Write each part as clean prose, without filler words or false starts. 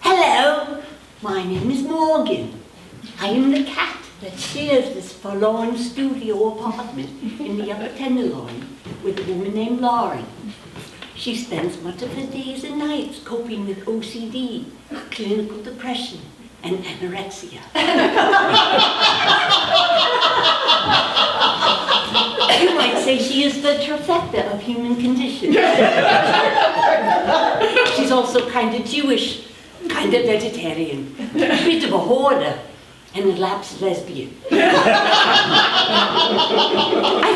Hello, my name is Morgan. I am the cat that shares this forlorn studio apartment in the upper Tenderloin with a woman named Loren. She spends much of her days and nights coping with OCD, clinical depression, and anorexia. You might say she is the trifecta of human condition. She's also kind of Jewish, kind of vegetarian, a bit of a hoarder, and a lapsed lesbian. I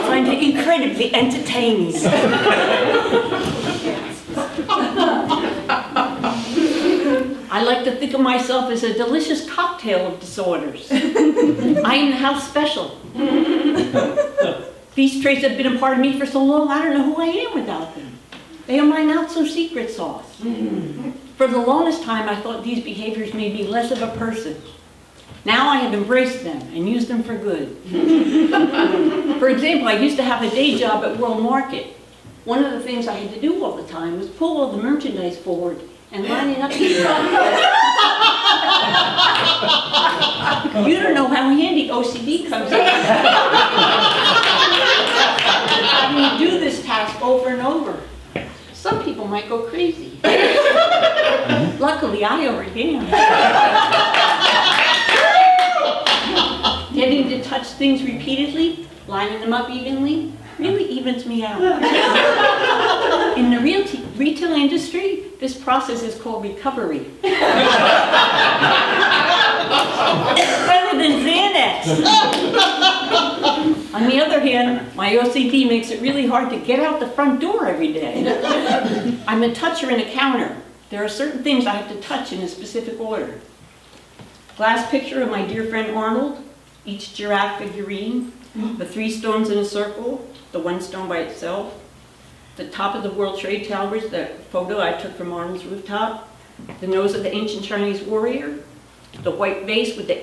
find her incredibly entertaining. I like to think of myself as a delicious cocktail of disorders. I am the house special. These traits have been a part of me for so long, I don't know who I am without them. They are my not-so-secret sauce. For the longest time, I thought these behaviors made me less of a person. Now I have embraced them and used them for good. For example, I used to have a day job at World Market. One of the things I had to do all the time was pull all the merchandise forward and line it up to you. You don't know how handy OCD comes in. Having to do this task over and over. Some people might go crazy. Luckily, I already am. Getting to touch things repeatedly, lining them up evenly, really evens me out. In the retail industry, this process is called recovery. It's better than Xanax. On the other hand, my OCD makes it really hard to get out the front door every day. I'm a toucher and a counter. There are certain things I have to touch in a specific order. Glass picture of my dear friend Arnold, each giraffe figurine, the 3 stones in a circle, the 1 stone by itself, the top of the World Trade Towers, the photo I took from Arnold's rooftop, the nose of the ancient Chinese warrior, the white vase with the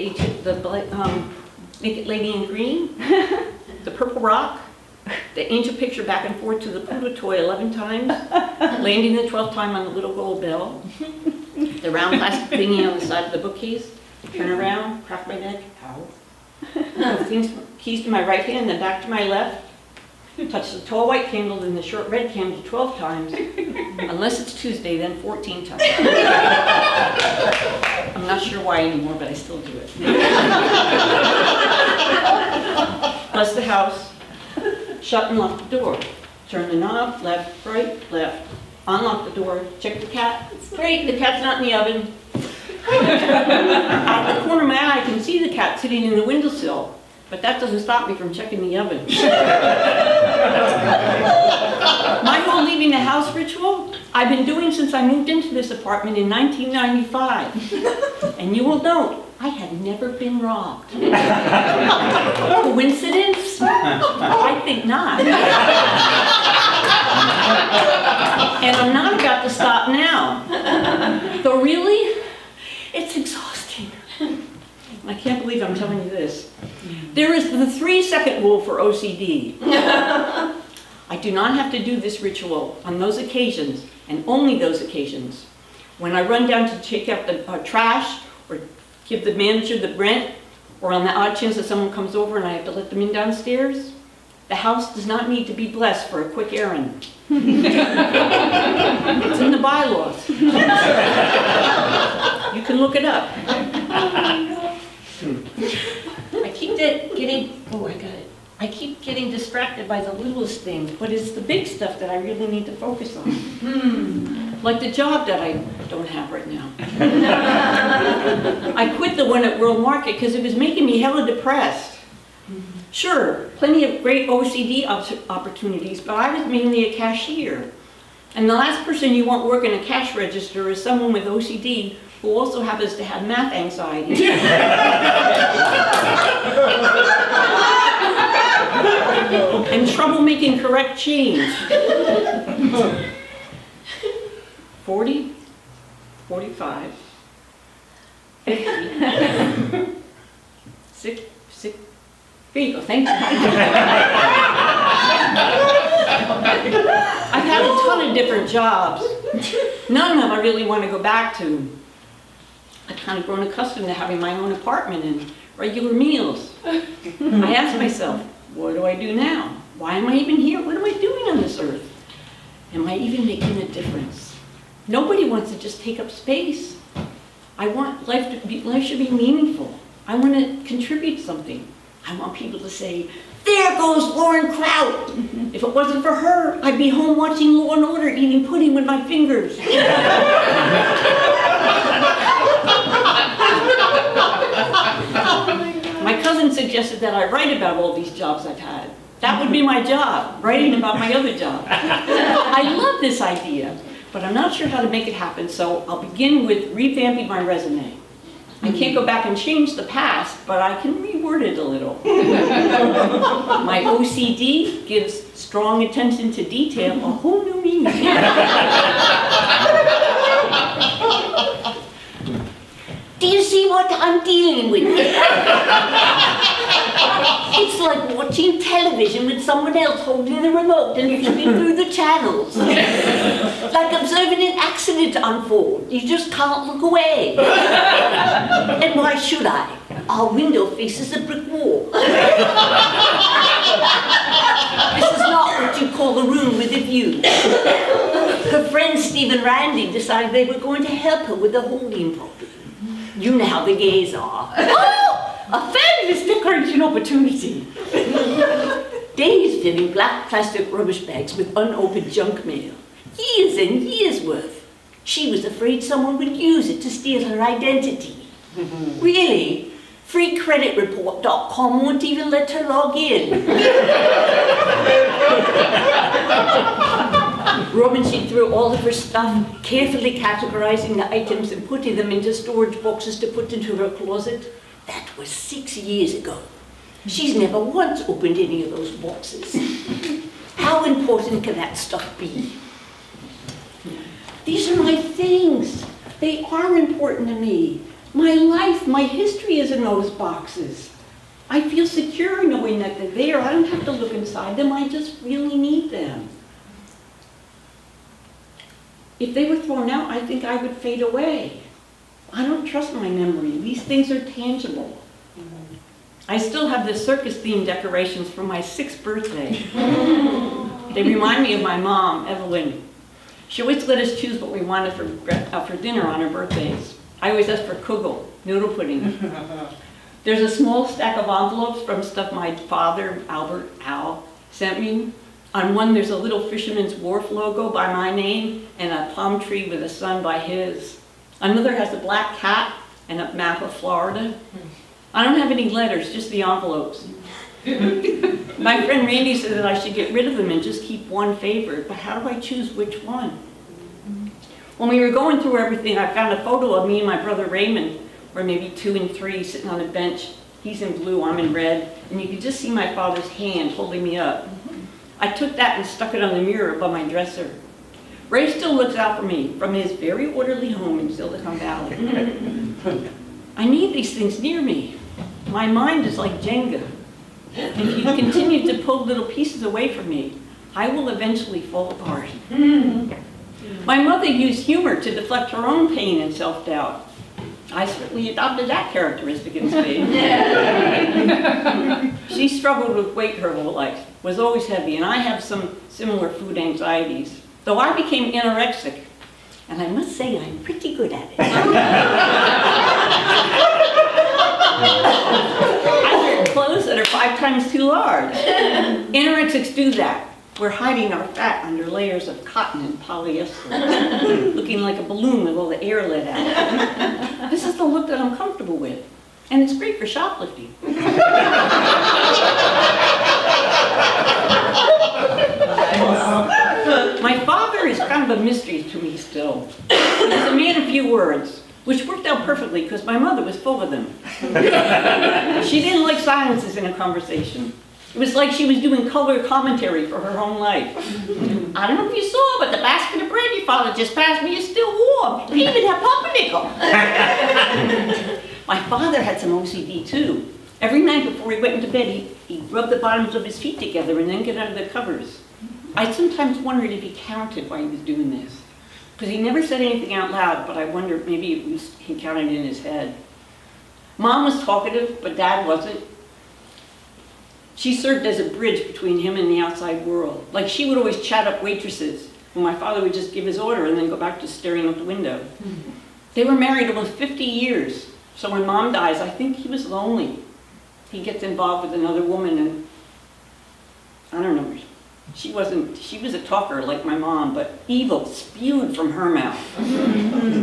naked lady in green, the purple rock, the angel picture back and forth to the Pluto toy 11 times, landing the 12th time on the little gold bell, the round plastic thingy on the side of the bookcase, turn around, crack my neck, ow. Keys to my right hand, then back to my left. Touch the tall white candle and the short red candle 12 times. Unless it's Tuesday, then 14 times. I'm not sure why anymore, but I still do it. Bless the house. Shut and lock the door. Turn the knob, left, right, left. Unlock the door. Check the cat. Great, the cat's not in the oven. Out the corner of my eye, I can see the cat sitting in the windowsill, but that doesn't stop me from checking the oven. My whole leaving the house ritual, I've been doing since I moved into this apartment in 1995. And you will note, I had never been robbed. Coincidence? I think not. And I'm not about to stop now. Though really, it's exhausting. I can't believe I'm telling you this. There is the 3-second rule for OCD. I do not have to do this ritual on those occasions, and only those occasions, when I run down to take out the trash, or give the manager the rent, or on the odd chance that someone comes over and I have to let them in downstairs. The house does not need to be blessed for a quick errand. It's in the bylaws. You can look it up. I keep getting distracted by the littlest things, but it's the big stuff that I really need to focus on. Like the job that I don't have right now. I quit the one at World Market because it was making me hella depressed. Sure, plenty of great OCD opportunities, but I was mainly a cashier. And the last person you want working a cash register is someone with OCD who also happens to have math anxiety. And trouble making correct change. 40, 45, 50, 6. Here you go, thank you. I had a ton of different jobs. None of them I really want to go back to. I've kind of grown accustomed to having my own apartment and regular meals. I ask myself, what do I do now? Why am I even here? What am I doing on this earth? Am I even making a difference? Nobody wants to just take up space. I want life should be meaningful. I want to contribute something. I want people to say, there goes Loren Kraut. If it wasn't for her, I'd be home watching Law and Order, eating pudding with my fingers. My cousin suggested that I write about all these jobs I've had. That would be my job, writing about my other job. I love this idea, but I'm not sure how to make it happen, so I'll begin with revamping my resume. I can't go back and change the past, but I can reword it a little. My OCD gives strong attention to detail a whole new meaning. Do you see what I'm dealing with? It's like watching television with someone else holding the remote and flipping through the channels. Like observing an accident unfold. You just can't look away. And why should I? Our window faces a brick wall. This is not what you call a room with a view. Her friend Steve and Randy decided they were going to help her with the holding problem. You know how the gays are. Oh, a fabulous decoration opportunity. Days filling black plastic rubbish bags with unopened junk mail. Years and years worth. She was afraid someone would use it to steal her identity. Really? FreeCreditReport.com won't even let her log in. Rummaging through all of her stuff, carefully categorizing the items and putting them into storage boxes to put into her closet. That was 6 years ago. She's never once opened any of those boxes. How important can that stuff be? These are my things. They are important to me. My life, my history is in those boxes. I feel secure knowing that they're there. I don't have to look inside them. I just really need them. If they were thrown out, I think I would fade away. I don't trust my memory. These things are tangible. I still have the circus-themed decorations from my 6th birthday. They remind me of my mom, Evelyn. She always let us choose what we wanted for dinner on her birthdays. I always asked for kugel, noodle pudding. There's a small stack of envelopes from stuff my father, Al, sent me. On one, there's a little Fisherman's Wharf logo by my name and a palm tree with a sun by his. Another has a black cat and a map of Florida. I don't have any letters, just the envelopes. My friend Randy said that I should get rid of them and just keep one favorite, but how do I choose which one? When we were going through everything, I found a photo of me and my brother Raymond, or maybe 2 and 3, sitting on a bench. He's in blue, I'm in red, and you could just see my father's hand holding me up. I took that and stuck it on the mirror above my dresser. Ray still looks out for me from his very orderly home in Silicon Valley. I need these things near me. My mind is like Jenga. If you continue to pull little pieces away from me, I will eventually fall apart. My mother used humor to deflect her own pain and self-doubt. I certainly adopted that characteristic in spades. She struggled with weight her whole life, was always heavy, and I have some similar food anxieties. Though I became anorexic, and I must say I'm pretty good at it. I wear clothes that are 5 times too large. Anorexics do that. We're hiding our fat under layers of cotton and polyester, looking like a balloon with all the air let out. This is the look that I'm comfortable with, and it's great for shoplifting. My father is kind of a mystery to me still. He's a man of few words, which worked out perfectly because my mother was full of them. She didn't like silences in a conversation. It was like she was doing color commentary for her own life. I don't know if you saw, but the basket of bread your father just passed me is still warm. He even had pumpernickel. My father had some OCD too. Every night before he went into bed, he'd rub the bottoms of his feet together and then get under the covers. I sometimes wondered if he counted while he was doing this. Because he never said anything out loud, but I wondered maybe he counted in his head. Mom was talkative, but Dad wasn't. She served as a bridge between him and the outside world. Like, she would always chat up waitresses, when my father would just give his order and then go back to staring out the window. They were married almost 50 years, so when Mom dies, I think he was lonely. He gets involved with another woman, and I don't know, she was a talker like my mom, but evil spewed from her mouth.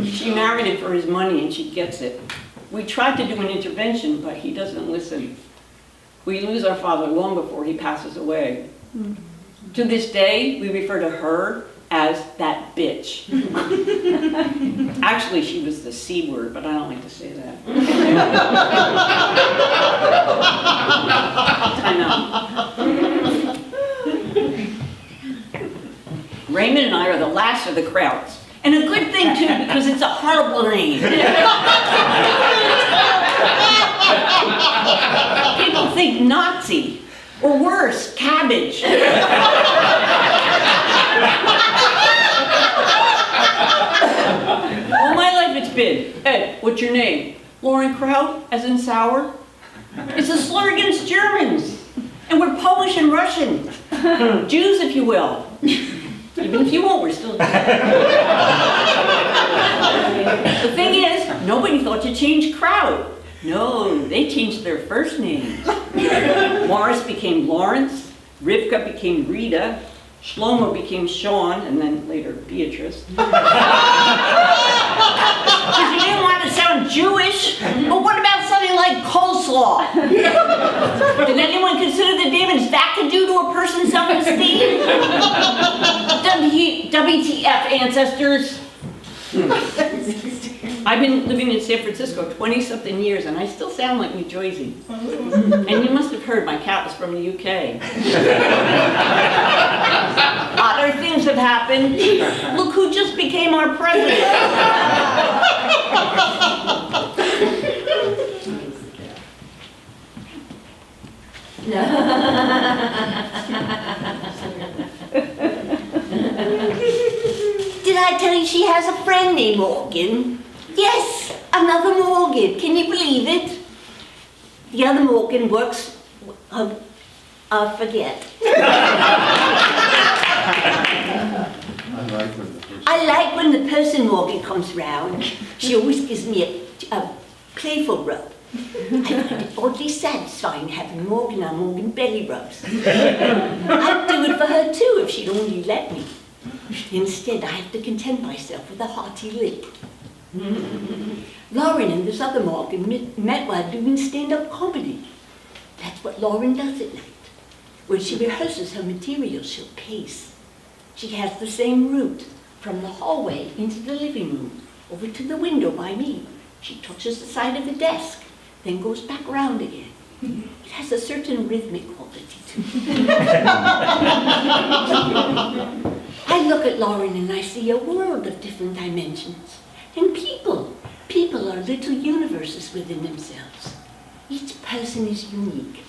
She married him for his money, and she gets it. We tried to do an intervention, but he doesn't listen. We lose our father long before he passes away. To this day, we refer to her as that bitch. Actually, she was the C word, but I don't like to say that. I know. Raymond and I are the last of the Krauts. And a good thing, too, because it's a horrible name. People think Nazi, or worse, cabbage. All my life it's been, Ed, what's your name? Loren Kraut, as in sour? It's a slur against Germans. And we're Polish and Russian. Jews, if you will. Even if you won't, we're still Jews. The thing is, nobody thought to change Kraut. No, they changed their first names. Morris became Lawrence, Rivka became Rita, Shlomo became Sean, and then later Beatrice. Because you didn't want to sound Jewish. But what about something like coleslaw? Did anyone consider the damage that could do to a person's self-esteem? WTF, ancestors. I've been living in San Francisco 20-something years, and I still sound like New Jersey. And you must have heard my cat was from the UK. Other things have happened. Look who just became our president. Did I tell you she has a friend named Morgan? Yes, another Morgan. Can you believe it? The other Morgan works, forget. I like when the person Morgan comes round. She always gives me a playful rub. I find it oddly satisfying having Morgan on Morgan belly rubs. I'd do it for her too if she'd only let me. Instead, I have to content myself with a hearty lick. Loren and this other Morgan met while doing stand-up comedy. That's what Loren does at night. When she rehearses her material, she'll pace. She has the same route, from the hallway into the living room, over to the window by me. She touches the side of the desk, then goes back round again. It has a certain rhythmic quality to it. I look at Loren and I see a world of different dimensions. And people are little universes within themselves. Each person is unique.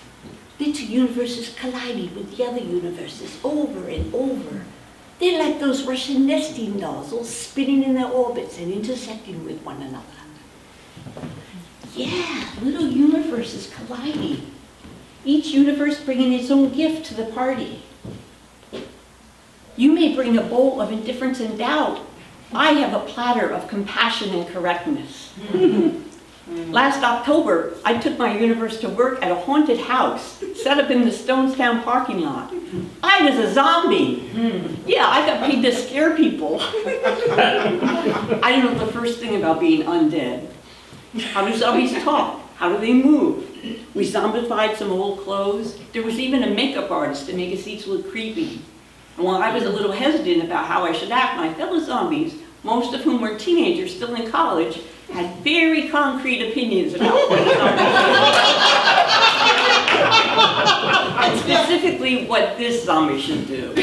Little universes colliding with the other universes over and over. They're like those Russian nesting dolls, all spinning in their orbits and intersecting with one another. Yeah, little universes colliding. Each universe bringing its own gift to the party. You may bring a bowl of indifference and doubt. I have a platter of compassion and correctness. Last October, I took my universe to work at a haunted house set up in the Stonestown parking lot. I was a zombie. Yeah, I got paid to scare people. I didn't know the first thing about being undead. How do zombies talk? How do they move? We zombified some old clothes. There was even a makeup artist to make us each look creepy. And while I was a little hesitant about how I should act, my fellow zombies, most of whom were teenagers still in college, had very concrete opinions about what and specifically what this zombie should do.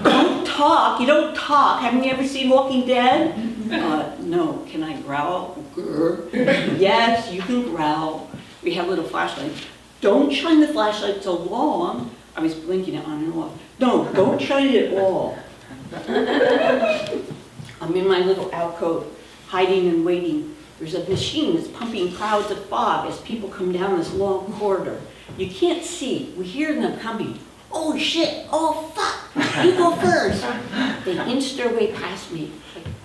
Don't talk. You don't talk. Haven't you ever seen Walking Dead? No. Can I growl? Grr. Yes, you can growl. We have little flashlights. Don't shine the flashlight so long. I was blinking it on and off. No, don't shut it at all. I'm in my little alcove, hiding and waiting. There's a machine that's pumping clouds of fog as people come down this long corridor. You can't see, we hear them coming. Oh shit, oh fuck, you go first. They inch their way past me.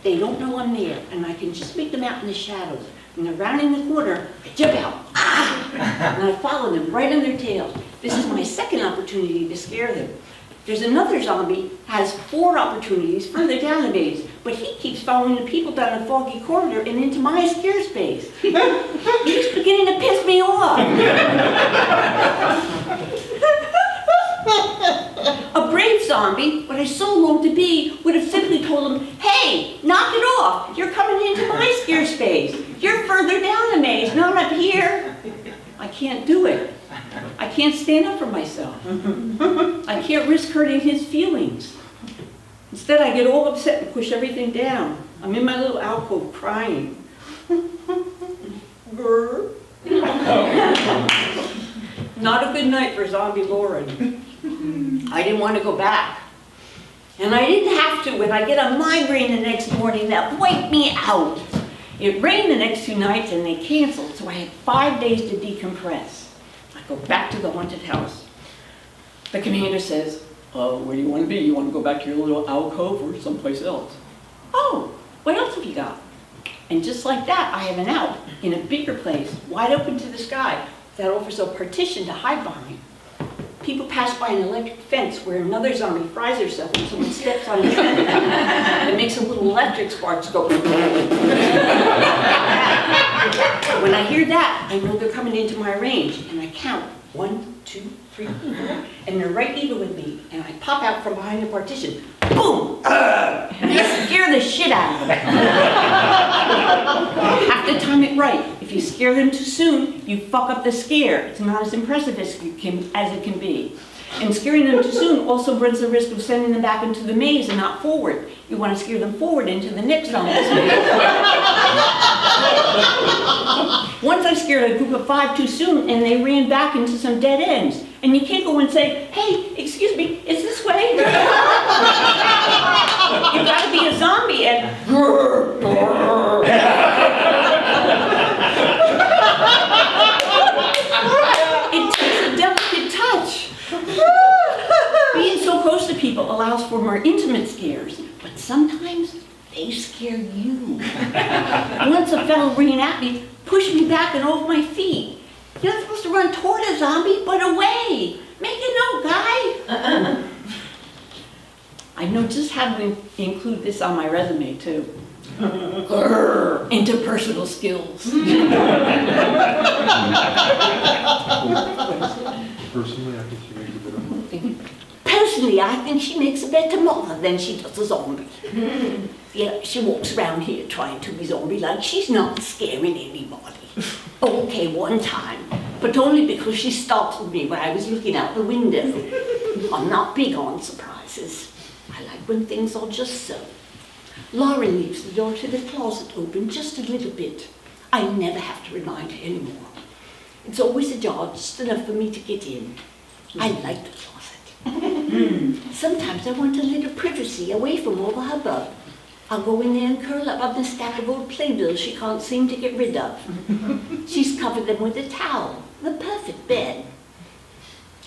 They don't know I'm there, and I can just make them out in the shadows. And they're rounding the corner, I jump out, ah! And I follow them right on their tails. This is my second opportunity to scare them. There's another zombie, has 4 opportunities further down the maze, but he keeps following the people down a foggy corridor and into my scare space. He's beginning to piss me off. A brave zombie, what I so longed to be, would have simply told him, hey, knock it off, you're coming into my scare space. You're further down the maze, not up here. I can't do it. I can't stand up for myself. I can't risk hurting his feelings. Instead, I get all upset and push everything down. I'm in my little alcove crying. Not a good night for zombie Loren. I didn't want to go back. And I didn't have to when I get a migraine the next morning that wiped me out. It rained the next 2 nights and they canceled, so I had 5 days to decompress. I go back to the haunted house. The commander says, where do you want to be? You want to go back to your little alcove or someplace else? Oh, what else have you got? And just like that, I have an out in a bigger place, wide open to the sky, that offers a partition to hide behind. People pass by an electric fence where another zombie fries herself and someone steps on a trend. It makes a little electric sparks go. When I hear that, I know they're coming into my range, and I count 1, 2, 3, 4, and they're right even with me. And I pop out from behind the partition. Boom! And I scare the shit out of them. You have to time it right. If you scare them too soon, you fuck up the scare. It's not as impressive as it can be. And scaring them too soon also runs the risk of sending them back into the maze and not forward. You want to scare them forward into the next zombie's maze. Once I scared a group of 5 too soon, and they ran back into some dead ends. And you can't go and say, hey, excuse me, is this way? You gotta be a zombie and it takes a delicate touch. Being so close to people allows for more intimate scares, but sometimes they scare you. Once a fellow ran at me, pushed me back and off my feet. You're not supposed to run toward a zombie, but away. Make a note, guy. I know just how to include this on my resume, too. Interpersonal skills. Personally, I think she makes a better mother. Personally, I think she makes a better mother than she does a zombie. Yeah, she walks around here trying to be zombie like she's not scaring anybody. Okay, one time, but only because she startled me when I was looking out the window. I'm not big on surprises. I like when things are just so. Loren leaves the door to the closet open just a little bit. I never have to remind her anymore. It's always ajar just enough for me to get in. I like the closet. Sometimes I want a little privacy away from all the hubbub. I'll go in there and curl up on the stack of old playbills she can't seem to get rid of. She's covered them with a towel, the perfect bed.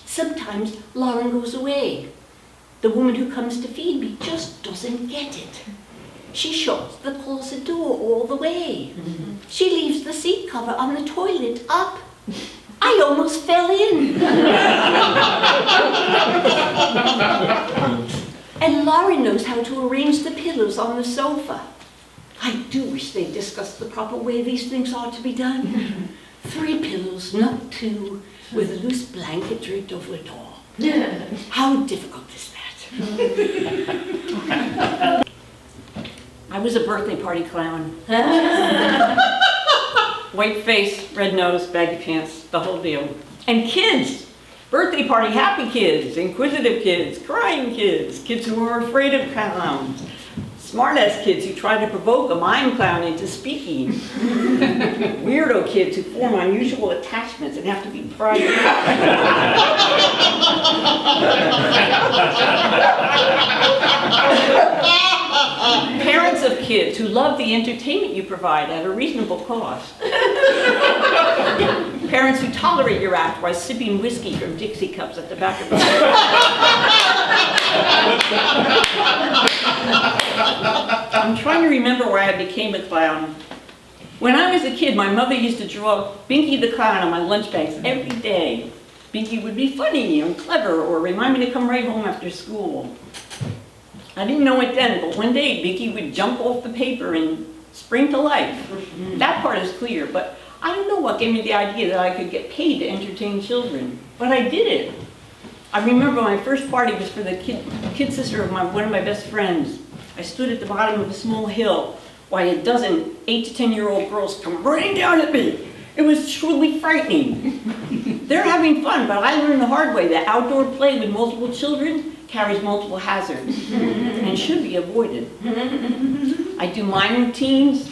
Sometimes Loren goes away. The woman who comes to feed me just doesn't get it. She shuts the closet door all the way. She leaves the seat cover on the toilet up. I almost fell in. And Loren knows how to arrange the pillows on the sofa. I do wish they'd discussed the proper way these things ought to be done. 3 pillows, not 2, with a loose blanket draped over it all. How difficult is that? I was a birthday party clown. White face, red nose, baggy pants, the whole deal. And kids! Birthday party happy kids, inquisitive kids, crying kids, kids who are afraid of clowns. Smart-ass kids who try to provoke a mime clown into speaking. Weirdo kids who form unusual attachments and have to be pried Parents of kids who love the entertainment you provide at a reasonable cost. Parents who tolerate your act while sipping whiskey from Dixie cups at the back of the I'm trying to remember where I became a clown. When I was a kid, my mother used to draw Binky the Clown on my lunch bags every day. Binky would be funny and clever or remind me to come right home after school. I didn't know it then, but one day Binky would jump off the paper and spring to life. That part is clear, but I don't know what gave me the idea that I could get paid to entertain children. But I did it. I remember my first party was for the kid sister of one of my best friends. I stood at the bottom of a small hill while a dozen 8 to 10-year-old girls come running down at me. It was truly frightening. They're having fun, but I learned the hard way that outdoor play with multiple children carries multiple hazards and should be avoided. I do mime routines,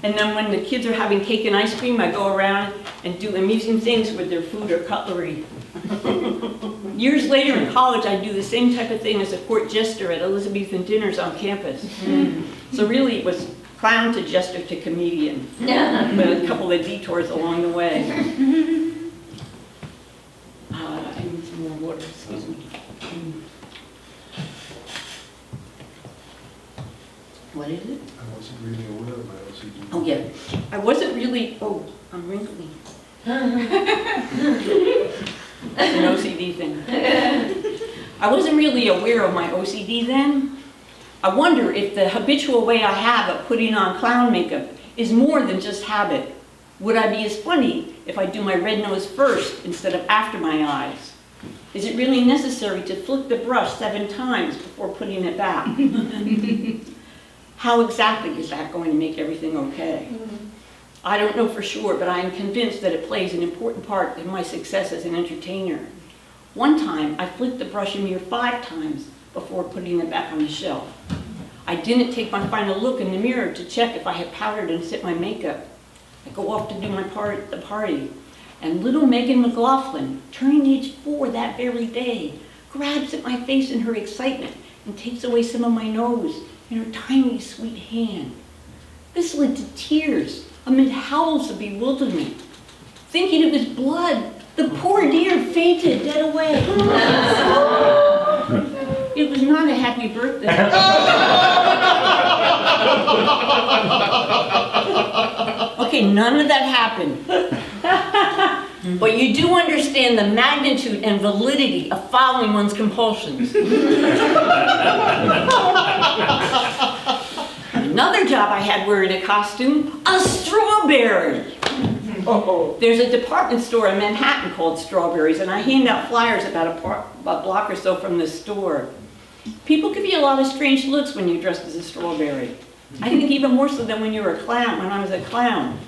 and then when the kids are having cake and ice cream, I go around and do amusing things with their food or cutlery. Years later in college, I do the same type of thing as a court jester at Elizabethan dinners on campus. So really it was clown to jester to comedian, with a couple of detours along the way. I need some more water, excuse me. What is it? I wasn't really aware of my OCD. Oh yeah, I wasn't really, I'm wrinkly. It's an OCD thing. I wasn't really aware of my OCD then. I wonder if the habitual way I have of putting on clown makeup is more than just habit. Would I be as funny if I do my red nose first instead of after my eyes? Is it really necessary to flick the brush 7 times before putting it back? How exactly is that going to make everything okay? I don't know for sure, but I am convinced that it plays an important part in my success as an entertainer. One time, I flicked the brush a mere 5 times before putting it back on the shelf. I didn't take my final look in the mirror to check if I had powdered and set my makeup. I go off to do my part at the party, and little Megan McLaughlin, turning age 4 that very day, grabs at my face in her excitement and takes away some of my nose in her tiny, sweet hand. This led to tears amid howls of bewilderment. Thinking it was blood, the poor dear fainted dead away. It was not a happy birthday. Okay, none of that happened. But you do understand the magnitude and validity of following one's compulsions. Another job I had wearing a costume, a strawberry. There's a department store in Manhattan called Strawberries, and I hand out flyers about a block or so from the store. People give you a lot of strange looks when you're dressed as a strawberry. I think even more so than when you were a clown, when I was a clown.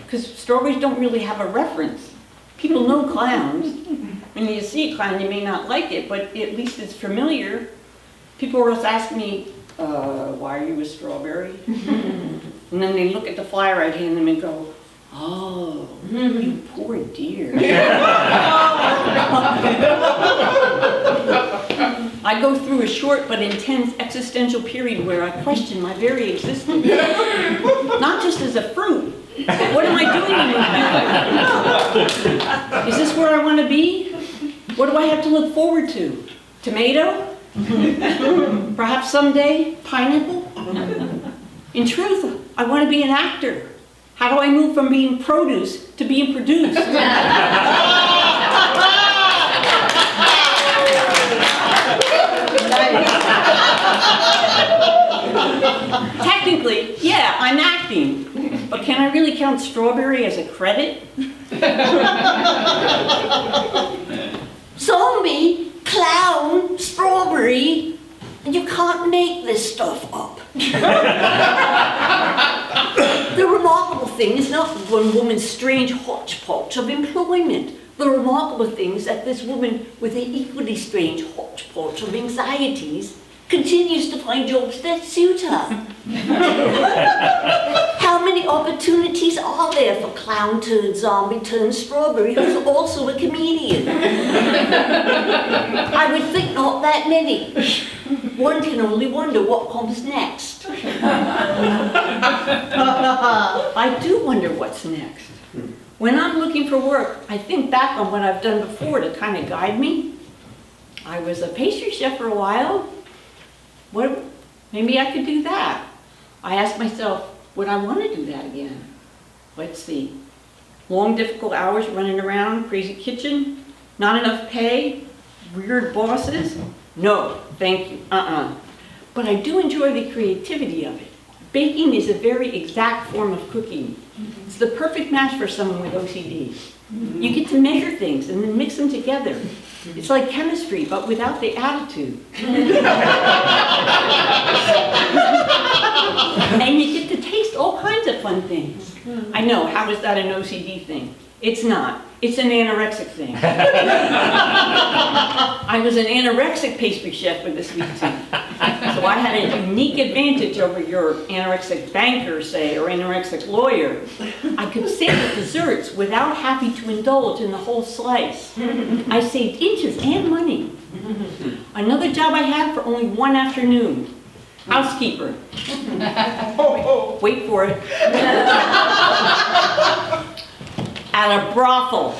Because strawberries don't really have a reference. People know clowns. When you see a clown, you may not like it, but at least it's familiar. People always ask me, why are you a strawberry? And then they look at the flyer I hand them and go, oh, you poor dear. I go through a short but intense existential period where I question my very existence. Not just as a fruit. What am I doing in my life? Is this where I want to be? What do I have to look forward to? Tomato? Perhaps someday, pineapple? In truth, I want to be an actor. How do I move from being produce to being produced? Technically, yeah, I'm acting. But can I really count strawberry as a credit? Zombie, clown, strawberry. You can't make this stuff up. The remarkable thing is not one woman's strange hodgepodge of employment. The remarkable thing is that this woman with an equally strange hodgepodge of anxieties continues to find jobs that suit her. How many opportunities are there for clown turned zombie turned strawberry who's also a comedian? I would think not that many. One can only wonder what comes next. I do wonder what's next. When I'm looking for work, I think back on what I've done before to kind of guide me. I was a pastry chef for a while. Maybe I could do that. I asked myself, would I want to do that again? Let's see. Long, difficult hours running around, crazy kitchen, not enough pay, weird bosses. No, thank you, But I do enjoy the creativity of it. Baking is a very exact form of cooking. It's the perfect match for someone with OCD. You get to measure things and then mix them together. It's like chemistry, but without the attitude. And you get to taste all kinds of fun things. I know, how is that an OCD thing? It's not. It's an anorexic thing. I was an anorexic pastry chef with a sweet tooth. So I had a unique advantage over your anorexic banker, say, or anorexic lawyer. I could sample desserts without having to indulge in the whole slice. I saved inches and money. Another job I had for only one afternoon. Housekeeper. Wait for it. At a brothel.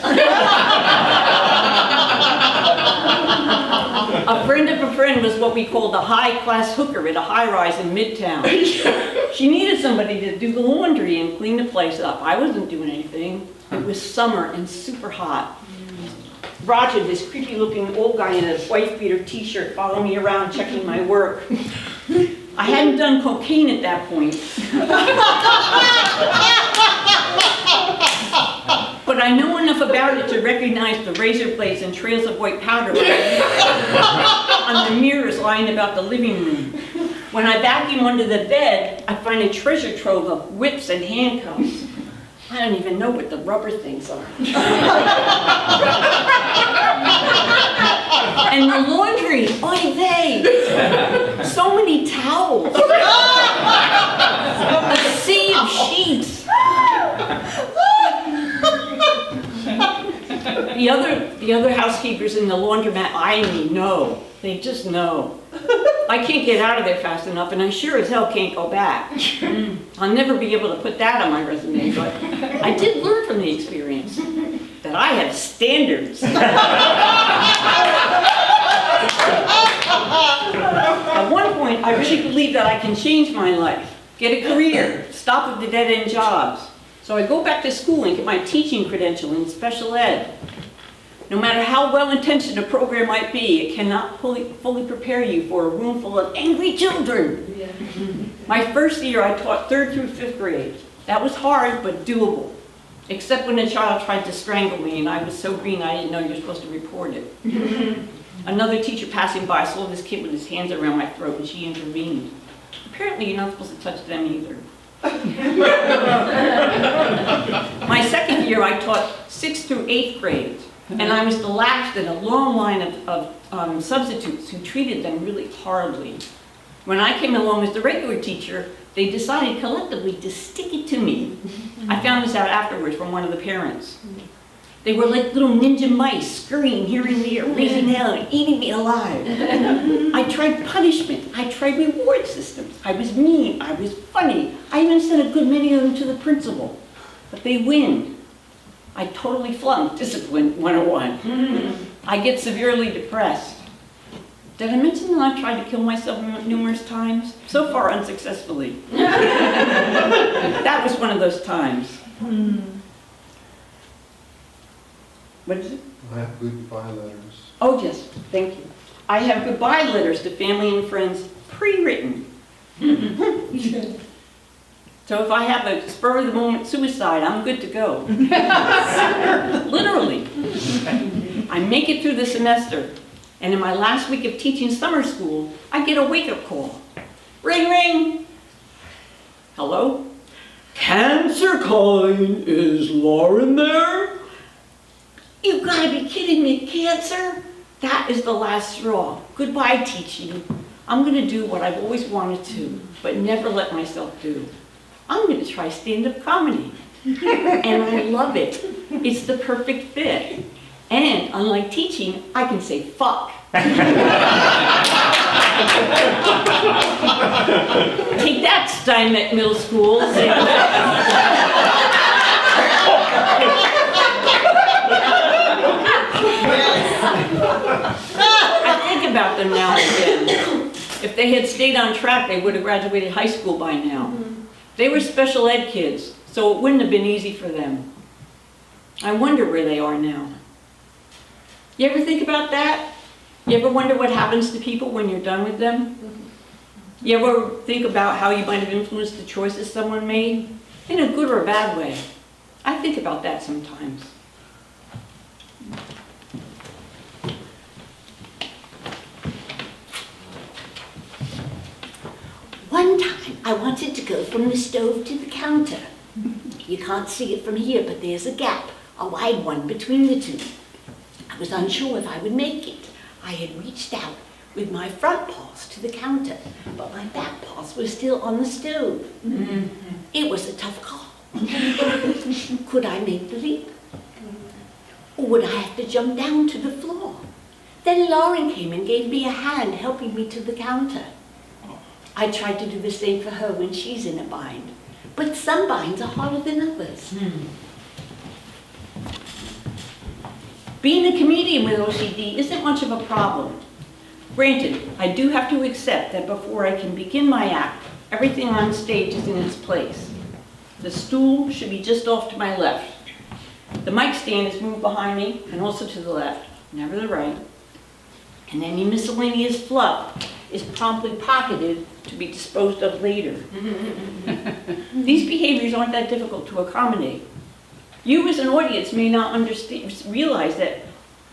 A friend of a friend was what we called a high-class hooker at a high-rise in Midtown. She needed somebody to do the laundry and clean the place up. I wasn't doing anything. It was summer and super hot. Roger, this creepy-looking old guy in a wife-beater t-shirt, followed me around checking my work. I hadn't done cocaine at that point. But I know enough about it to recognize the razor blades and trails of white powder on the mirrors lying about the living room. When I vacuum under the bed, I find a treasure trove of whips and handcuffs. I don't even know what the rubber things are. And the laundry, oy vey. So many towels. A sea of sheets. The other housekeepers in the laundromat eye me, know. They just know. I can't get out of there fast enough, and I sure as hell can't go back. I'll never be able to put that on my resume, but I did learn from the experience that I have standards. At one point, I really believe that I can change my life, get a career, stop with the dead-end jobs. So I go back to school and get my teaching credential in special ed. No matter how well-intentioned a program might be, it cannot fully prepare you for a room full of angry children. Yeah. My first year, I taught 3rd through 5th grade. That was hard, but doable. Except when a child tried to strangle me, and I was so green I didn't know you were supposed to report it. Another teacher passing by saw this kid with his hands around my throat, and she intervened. Apparently, you're not supposed to touch them either. My second year, I taught 6th through 8th grade. And I was the last in a long line of substitutes who treated them really horribly. When I came along as the regular teacher, they decided collectively to stick it to me. I found this out afterwards from one of the parents. They were like little ninja mice, scurrying here and there, raising hell and eating me alive. I tried punishment. I tried reward systems. I was mean. I was funny. I even sent a good many of them to the principal. But they win. I totally flunked Discipline 101. I get severely depressed. Did I mention that I've tried to kill myself numerous times? So far, unsuccessfully. That was one of those times. What is it? I have goodbye letters. Oh, yes, thank you. I have goodbye letters to family and friends pre-written. So if I have a spur-of-the-moment suicide, I'm good to go. Literally. I make it through the semester, and in my last week of teaching summer school, I get a wake-up call. Ring, ring. Hello? Cancer calling. Is Loren there? You've got to be kidding me, cancer? That is the last straw. Goodbye, teaching. I'm going to do what I've always wanted to, but never let myself do. I'm going to try stand-up comedy. And I love it. It's the perfect fit. And unlike teaching, I can say fuck. Take that, Steinbeck Middle School. I think about them now and again. If they had stayed on track, they would have graduated high school by now. They were special ed kids, so it wouldn't have been easy for them. I wonder where they are now. You ever think about that? You ever wonder what happens to people when you're done with them? You ever think about how you might have influenced the choices someone made? In a good or a bad way. I think about that sometimes. One time, I wanted to go from the stove to the counter. You can't see it from here, but there's a gap, a wide one between the two. I was unsure if I would make it. I had reached out with my front paws to the counter, but my back paws were still on the stove. It was a tough call. Could I make the leap? Or would I have to jump down to the floor? Then Loren came and gave me a hand, helping me to the counter. I tried to do the same for her when she's in a bind, but some binds are harder than others. Being a comedian with OCD isn't much of a problem. Granted, I do have to accept that before I can begin my act, everything on stage is in its place. The stool should be just off to my left. The mic stand is moved behind me and also to the left, never the right. And any miscellaneous fluff is promptly pocketed to be disposed of later. These behaviors aren't that difficult to accommodate. You as an audience may not realize that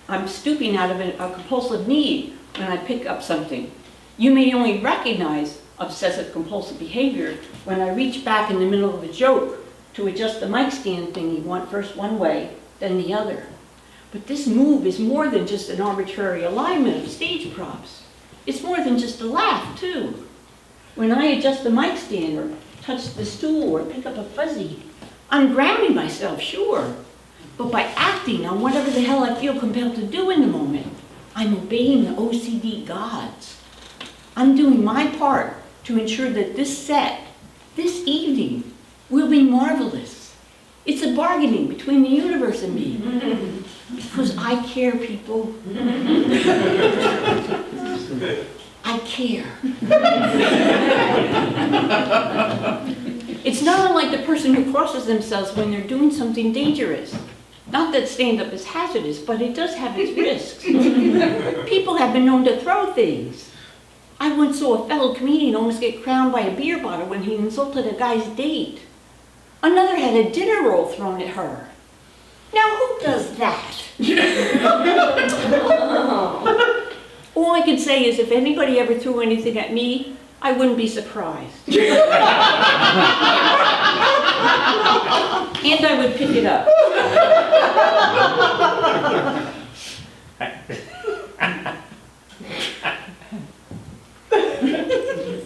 I'm stooping out of a compulsive need when I pick up something. You may only recognize obsessive compulsive behavior when I reach back in the middle of a joke to adjust the mic stand thingy first one way, then the other. But this move is more than just an arbitrary alignment of stage props. It's more than just a laugh, too. When I adjust the mic stand or touch the stool or pick up a fuzzy, I'm grounding myself, sure. But by acting on whatever the hell I feel compelled to do in the moment, I'm obeying the OCD gods. I'm doing my part to ensure that this set, this evening, will be marvelous. It's a bargaining between the universe and me. Because I care, people. I care. It's not unlike the person who crosses themselves when they're doing something dangerous. Not that stand-up is hazardous, but it does have its risks. People have been known to throw things. I once saw a fellow comedian almost get crowned by a beer bottle when he insulted a guy's date. Another had a dinner roll thrown at her. Now, who does that? All I can say is if anybody ever threw anything at me, I wouldn't be surprised. And I would pick it up.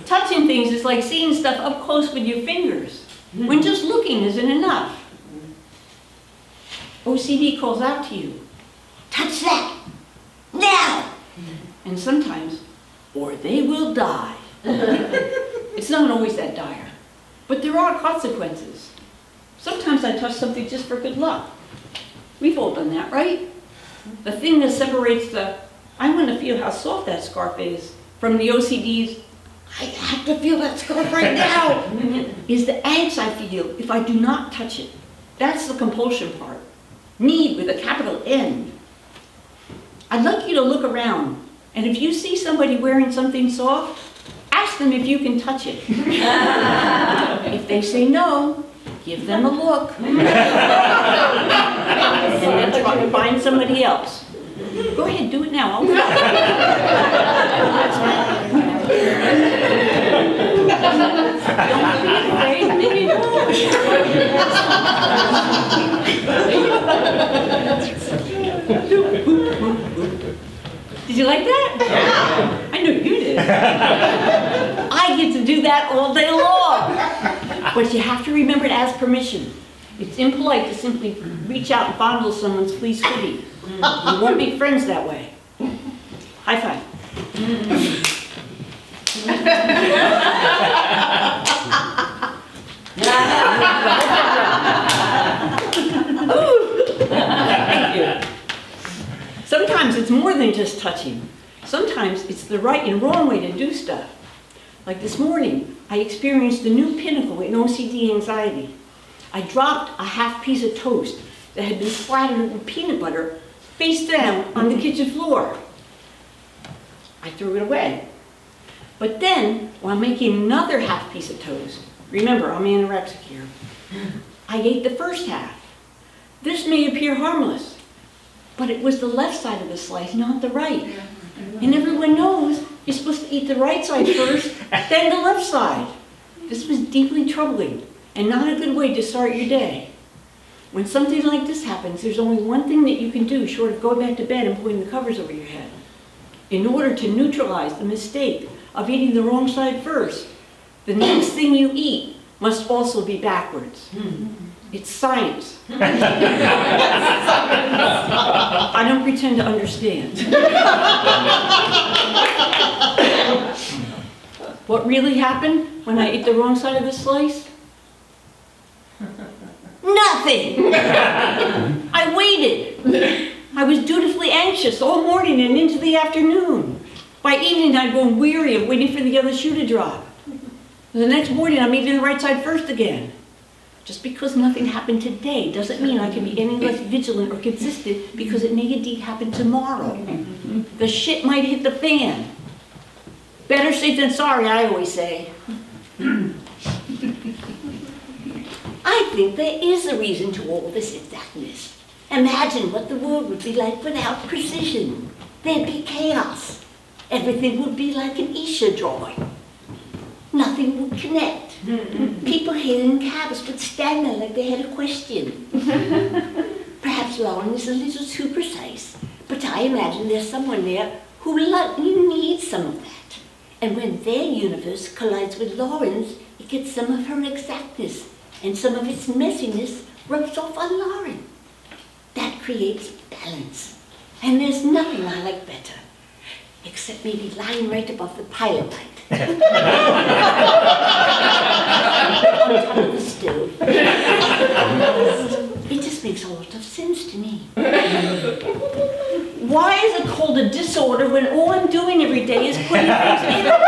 Touching things is like seeing stuff up close with your fingers, when just looking isn't enough. OCD calls out to you, touch that, now! And sometimes, or they will die. It's not always that dire, but there are consequences. Sometimes I touch something just for good luck. We've all done that, right? The thing that separates the, I want to feel how soft that scarf is, from the OCD's, I have to feel that scarf right now, is the angst I feel if I do not touch it. That's the compulsion part. Need with a capital N. I'd like you to look around, and if you see somebody wearing something soft, ask them if you can touch it. If they say no, give them a look. And then try to find somebody else. Go ahead, do it now. Don't be afraid, maybe Did you like that? I know you did. I get to do that all day long. But you have to remember to ask permission. It's impolite to simply reach out and fondle someone's fleece hoodie. You won't make friends that way. High five. Thank you. Sometimes it's more than just touching. Sometimes it's the right and wrong way to do stuff. Like this morning, I experienced a new pinnacle in OCD anxiety. I dropped a half piece of toast that had been splattered with peanut butter face down on the kitchen floor. I threw it away. But then, while making another half piece of toast, remember, I'm anorexic here, I ate the first half. This may appear harmless, but it was the left side of the slice, not the right. And everyone knows you're supposed to eat the right side first, then the left side. This was deeply troubling and not a good way to start your day. When something like this happens, there's only one thing that you can do short of going back to bed and pulling the covers over your head. In order to neutralize the mistake of eating the wrong side first, the next thing you eat must also be backwards. It's science. I don't pretend to understand. What really happened when I ate the wrong side of the slice? Nothing! I waited. I was dutifully anxious all morning and into the afternoon. By evening, I'd grown weary of waiting for the other shoe to drop. The next morning, I'm eating the right side first again. Just because nothing happened today doesn't mean I can be any less vigilant or consistent because it may indeed happen tomorrow. The shit might hit the fan. Better safe than sorry, I always say. I think there is a reason to all this exactness. Imagine what the world would be like without precision. There'd be chaos. Everything would be like an Isha drawing. Nothing would connect. People hailing cabs would stand there like they had a question. Perhaps Loren is a little too precise, but I imagine there's someone there who needs some of that. And when their universe collides with Loren's, it gets some of her exactness, and some of its messiness rubs off on Loren. That creates balance. And there's nothing I like better, except maybe lying right above the pilot light. On top of the stove. It just makes a lot of sense to me. Why is it called a disorder when all I'm doing every day is putting things in order?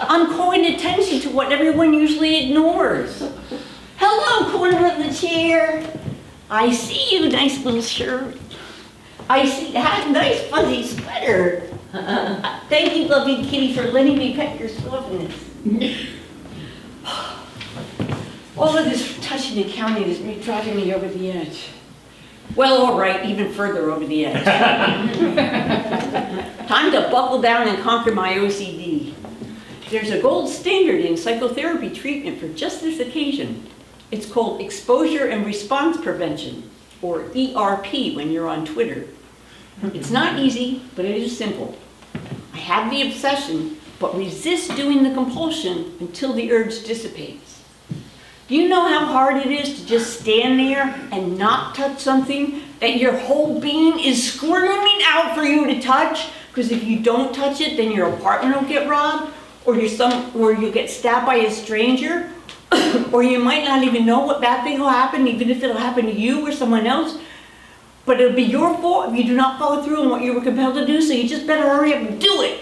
I'm calling attention to what everyone usually ignores. Hello, corner of the chair. I see you, nice little shirt. I see that nice fuzzy sweater. Thank you, lovely kitty, for letting me pet your softness. All of this touching and counting is driving me over the edge. Well, all right, even further over the edge. Time to buckle down and conquer my OCD. There's a gold standard in psychotherapy treatment for just this occasion. It's called exposure and response prevention, or ERP when you're on Twitter. It's not easy, but it is simple. I have the obsession, but resist doing the compulsion until the urge dissipates. Do you know how hard it is to just stand there and not touch something that your whole being is screaming out for you to touch? Because if you don't touch it, then your apartment will get robbed, or you'll get stabbed by a stranger, or you might not even know what bad thing will happen, even if it'll happen to you or someone else. But it'll be your fault if you do not follow through on what you were compelled to do, so you just better hurry up and do it.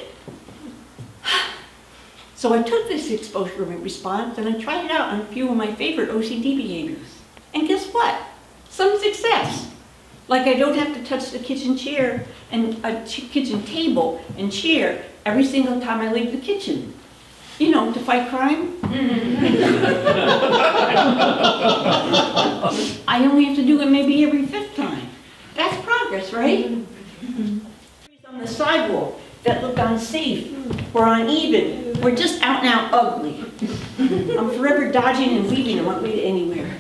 So I took this exposure and response and I tried it out on a few of my favorite OCD behaviors. And guess what? Some success. Like I don't have to touch the kitchen chair and kitchen table and chair every single time I leave the kitchen. You know, to fight crime. I only have to do it maybe every 5th time. That's progress, right? On the sidewalk that look unsafe or uneven or just out and out ugly. I'm forever dodging and weaving on my way to anywhere.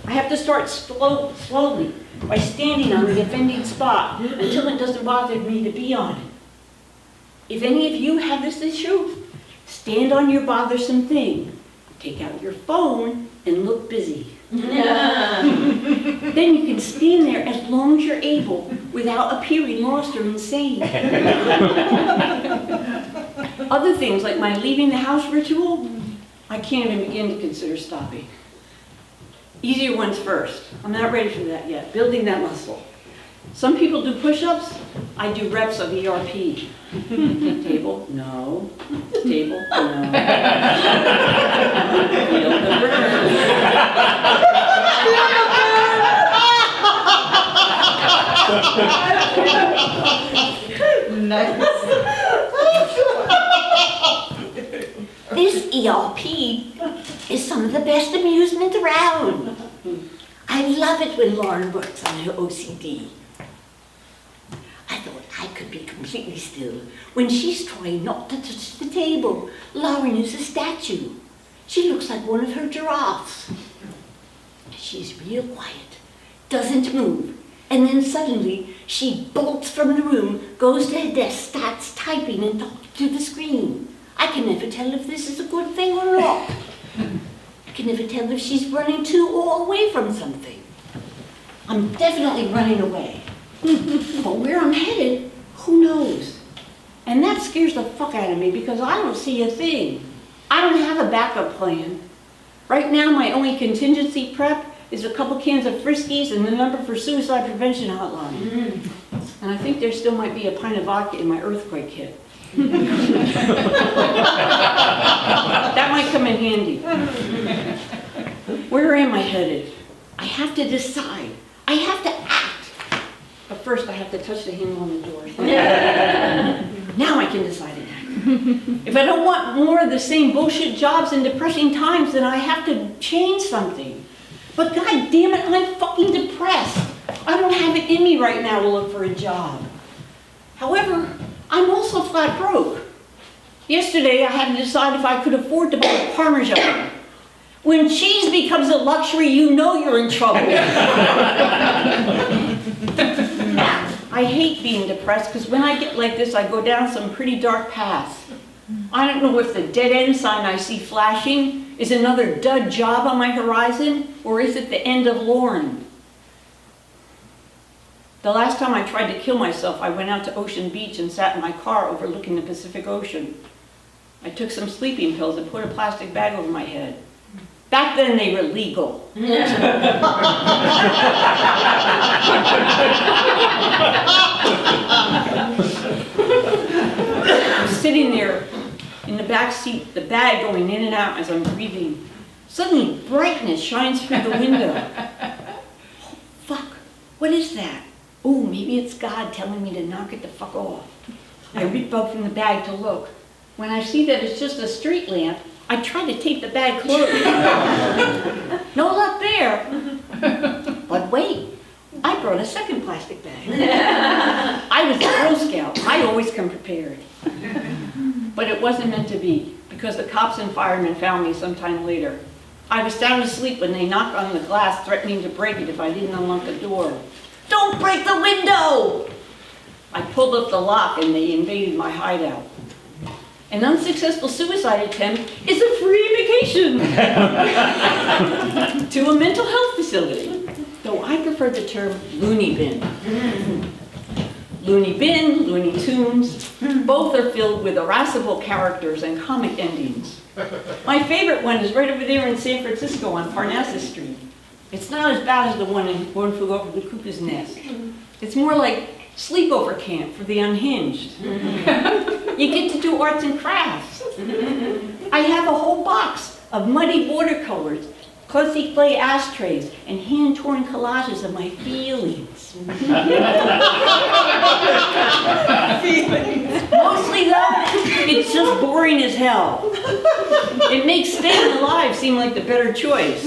I have to start slowly, by standing on the offending spot until it doesn't bother me to be on it. If any of you have this issue, stand on your bothersome thing, take out your phone, and look busy. Then you can stand there as long as you're able without appearing lost or insane. Other things like my leaving the house ritual, I can't even begin to consider stopping. Easier ones first. I'm not ready for that yet. Building that muscle. Some people do push-ups. I do reps of ERP. Table, no. Table, no. Feel the burn. This ERP is some of the best amusement around. I love it when Loren works on her OCD. I thought I could be completely still when she's trying not to touch the table. Loren is a statue. She looks like one of her giraffes. She's real quiet, doesn't move, and then suddenly she bolts from the room, goes to her desk, starts typing and talking to the screen. I can never tell if this is a good thing or not. I can never tell if she's running to or away from something. I'm definitely running away. But where I'm headed, who knows? And that scares the fuck out of me because I don't see a thing. I don't have a backup plan. Right now, my only contingency prep is a couple cans of Friskies and the number for suicide prevention hotline. And I think there still might be a pint of vodka in my earthquake kit. That might come in handy. Where am I headed? I have to decide. I have to act. But first I have to touch the handle on the door. Now I can decide and act. If I don't want more of the same bullshit jobs and depressing times, then I have to change something. But god damn it, I'm fucking depressed. I don't have it in me right now to look for a job. However, I'm also flat broke. Yesterday, I had to decide if I could afford to buy Parmesan. When cheese becomes a luxury, you know you're in trouble. I hate being depressed because when I get like this, I go down some pretty dark paths. I don't know if the dead end sign I see flashing is another dud job on my horizon, or is it the end of Loren? The last time I tried to kill myself, I went out to Ocean Beach and sat in my car overlooking the Pacific Ocean. I took some sleeping pills and put a plastic bag over my head. Back then they were legal. I'm sitting there in the back seat, the bag going in and out as I'm breathing. Suddenly brightness shines through the window. Oh, fuck, what is that? Oh, maybe it's God telling me to knock it the fuck off. I reach out from the bag to look. When I see that it's just a street lamp, I try to tape the bag closed. No luck there. But wait, I brought a second plastic bag. I was a Girl Scout. I always come prepared. But it wasn't meant to be, because the cops and firemen found me sometime later. I was sound asleep when they knocked on the glass, threatening to break it if I didn't unlock the door. Don't break the window! I pulled up the lock and they invaded my hideout. An unsuccessful suicide attempt is a free vacation to a mental health facility, though I prefer the term loony bin. Loony Bin, Looney Tunes, both are filled with irascible characters and comic endings. My favorite one is right over there in San Francisco on Parnassus Street. It's not as bad as the one in One Flew Over the Cuckoo's Nest. It's more like sleepover camp for the unhinged. You get to do arts and crafts. I have a whole box of muddy watercolors, clumsy clay ashtrays, and hand-torn collages of my feelings. Mostly though, it's just boring as hell. It makes staying alive seem like the better choice.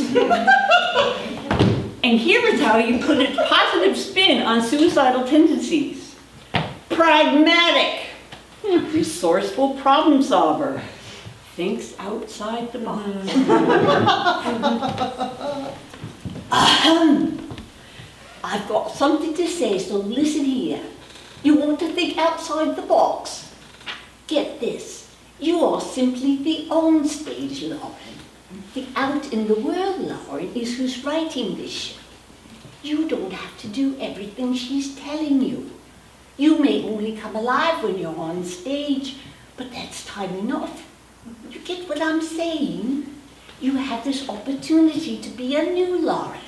And here is how you put a positive spin on suicidal tendencies. Pragmatic, resourceful problem solver, thinks outside the box. I've got something to say, so listen here. You want to think outside the box? Get this. You are simply the on-stage Loren. The out-in-the-world Loren is who's writing this show. You don't have to do everything she's telling you. You may only come alive when you're on stage, but that's time enough. You get what I'm saying? You have this opportunity to be a new Loren.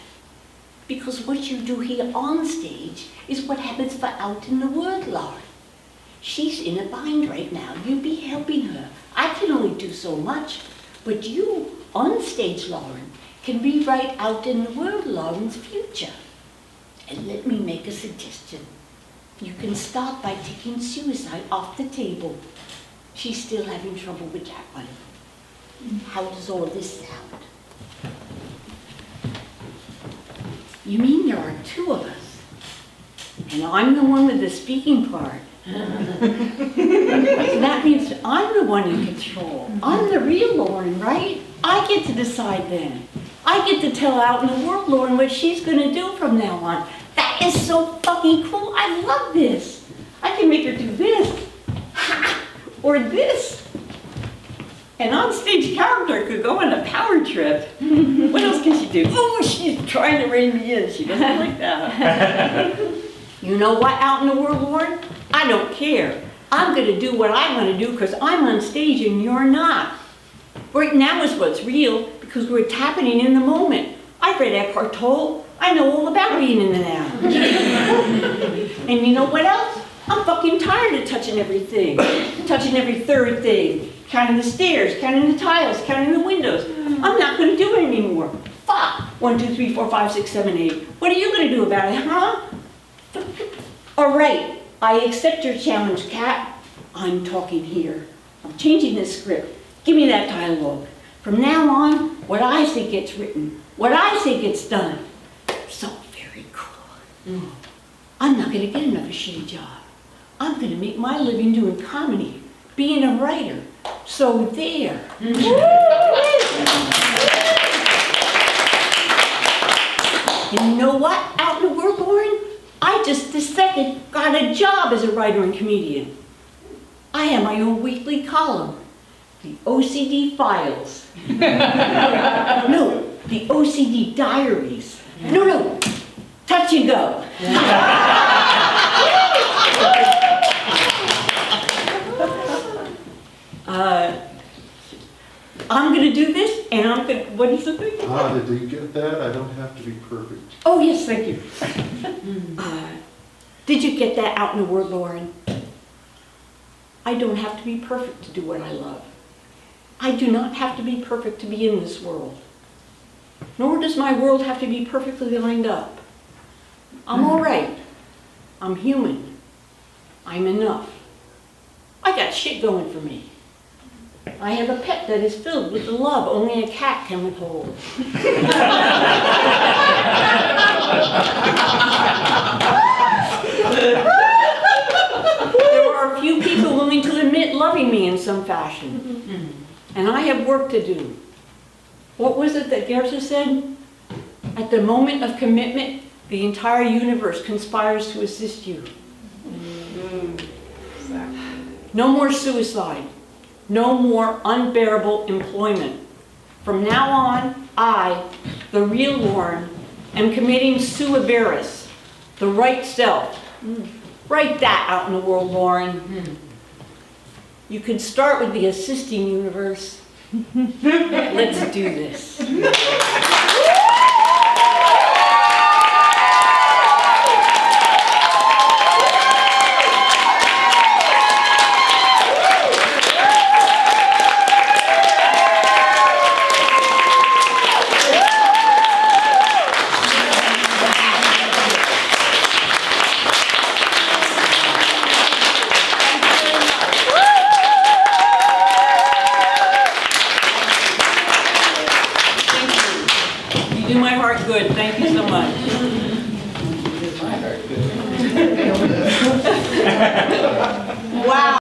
Because what you do here on stage is what happens for out in the world Loren. She's in a bind right now. You be helping her. I can only do so much. But you, on stage Loren, can rewrite out in the world Loren's future. And let me make a suggestion. You can start by taking suicide off the table. She's still having trouble with that one. How does all this sound? You mean there are two of us? And I'm the one with the speaking part. So that means I'm the one in control. I'm the real Loren, right? I get to decide then. I get to tell out in the world Loren what she's going to do from now on. That is so fucking cool. I love this. I can make her do this. Or this. An on-stage character could go on a power trip. What else can she do? Oh, she's trying to rein me in. She doesn't like that. You know what, out in the world, Loren? I don't care. I'm going to do what I want to do because I'm on stage and you're not. Right now is what's real because we're happening in the moment. I've read Eckhart Tolle. I know all about being in the now. And you know what else? I'm fucking tired of touching everything. Touching every third thing. Counting the stairs, counting the tiles, counting the windows. I'm not going to do it anymore. Fuck. 1, 2, 3, 4, 5, 6, 7, 8. What are you going to do about it, huh? All right. I accept your challenge, Kat. I'm talking here. I'm changing this script. Give me that dialogue. From now on, what I say gets written. What I say gets done. So very cool. I'm not going to get another shitty job. I'm going to make my living doing comedy, being a writer. So there. And you know what, out in the world, Loren? I just this second got a job as a writer and comedian. I have my own weekly column, the OCD Files. No, the OCD Diaries. No, Touch and Go. I'm going to do this, and I'm going to, what is the thing? Did you get that? I don't have to be perfect. Oh, yes, thank you. Did you get that out in the world, Loren? I don't have to be perfect to do what I love. I do not have to be perfect to be in this world. Nor does my world have to be perfectly lined up. I'm all right. I'm human. I'm enough. I got shit going for me. I have a pet that is filled with the love only a cat can withhold. There are a few people willing to admit loving me in some fashion. And I have work to do. What was it that Goethe said? At the moment of commitment, the entire universe conspires to assist you. No more suicide. No more unbearable employment. From now on, I, the real Loren, am committing sua veris, the right self. Write that out in the world, Loren. You can start with the assisting universe. Let's do this. You do my heart good. Thank you so much. Wow.